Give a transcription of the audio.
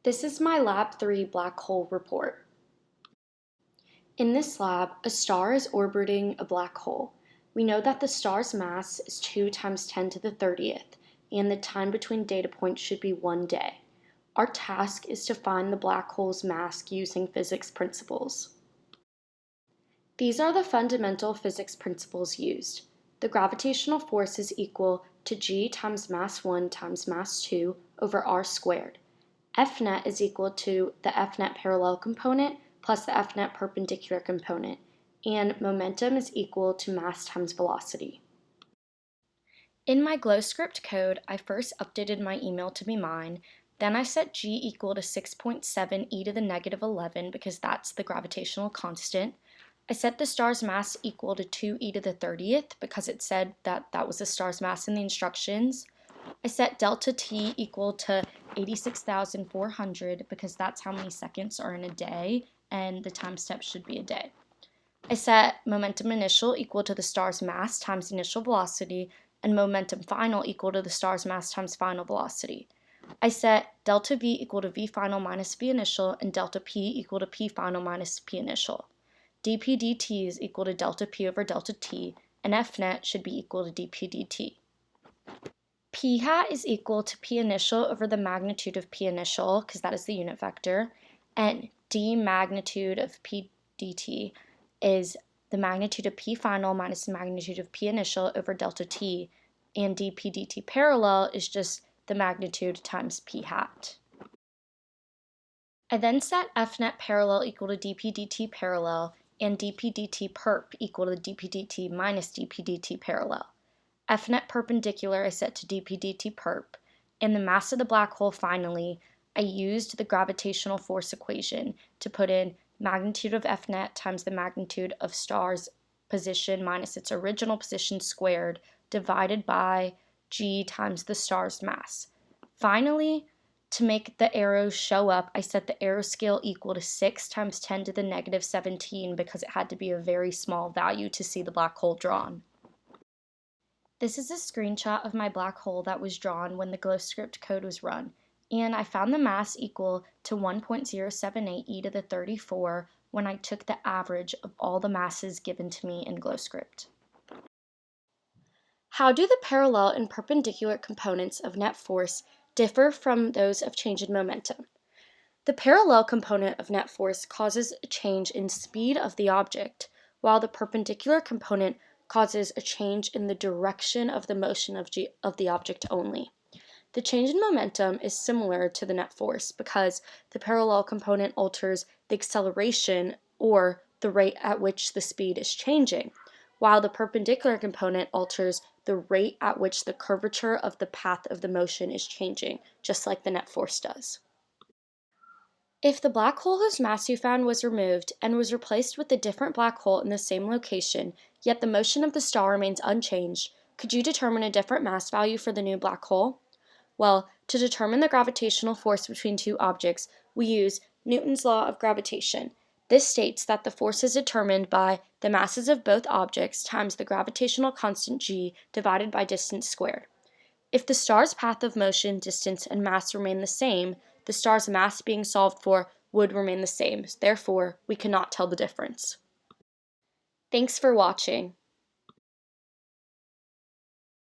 This is my Lab 3 black hole report. In this lab, a star is orbiting a black hole. We know that the star's mass is 2 times 10 to the 30th, and the time between data points should be 1 day. Our task is to find the black hole's mass using physics principles. These are the fundamental physics principles used. The gravitational force is equal to g times mass 1 times mass 2 over r squared. Fnet is equal to the Fnet parallel component plus the Fnet perpendicular component, and momentum is equal to mass times velocity. In my GlowScript code, I first updated my email to be mine, then I set g equal to 6.7 e to the negative 11 because that's the gravitational constant. I set the star's mass equal to 2 e to the 30th because it said that that was the star's mass in the instructions. I set delta t equal to 86,400 because that's how many seconds are in a day, and the time step should be a day. I set momentum initial equal to the star's mass times initial velocity, and momentum final equal to the star's mass times final velocity. I set delta v equal to v final minus v initial, and delta p equal to p final minus p initial. dp dt is equal to delta p over delta t, and fnet should be equal to dp dt. P hat is equal to P initial over the magnitude of P initial, because that is the unit vector, and d magnitude of P dt is the magnitude of P final minus the magnitude of P initial over delta t, and dp dt parallel is just the magnitude times P hat. I then set Fnet parallel equal to dp dt parallel and dp dt perp equal to dp dt minus dp dt parallel. Fnet perpendicular I set to dp dt perp, and the mass of the black hole finally, I used the gravitational force equation to put in magnitude of Fnet times the magnitude of star's position minus its original position squared divided by g times the star's mass. Finally, to make the arrows show up, I set the arrow scale equal to 6 times 10 to the negative 17 because it had to be a very small value to see the black hole drawn. This is a screenshot of my black hole that was drawn when the GlowScript code was run, and I found the mass equal to 1.078 e to the 34 when I took the average of all the masses given to me in GlowScript. How do the parallel and perpendicular components of net force differ from those of change in momentum? The parallel component of net force causes a change in speed of the object, while the perpendicular component causes a change in the direction of the motion of the object only. The change in momentum is similar to the net force because the parallel component alters the acceleration or the rate at which the speed is changing, while the perpendicular component alters the rate at which the curvature of the path of the motion is changing, just like the net force does. If the black hole whose mass you found was removed and was replaced with a different black hole in the same location, yet the motion of the star remains unchanged, could you determine a different mass value for the new black hole? Well, to determine the gravitational force between two objects, we use Newton's law of gravitation. This states that the force is determined by the masses of both objects times the gravitational constant g divided by distance squared. If the star's path of motion, distance, and mass remain the same, the star's mass being solved for would remain the same. Therefore, we cannot tell the difference. Thanks for watching.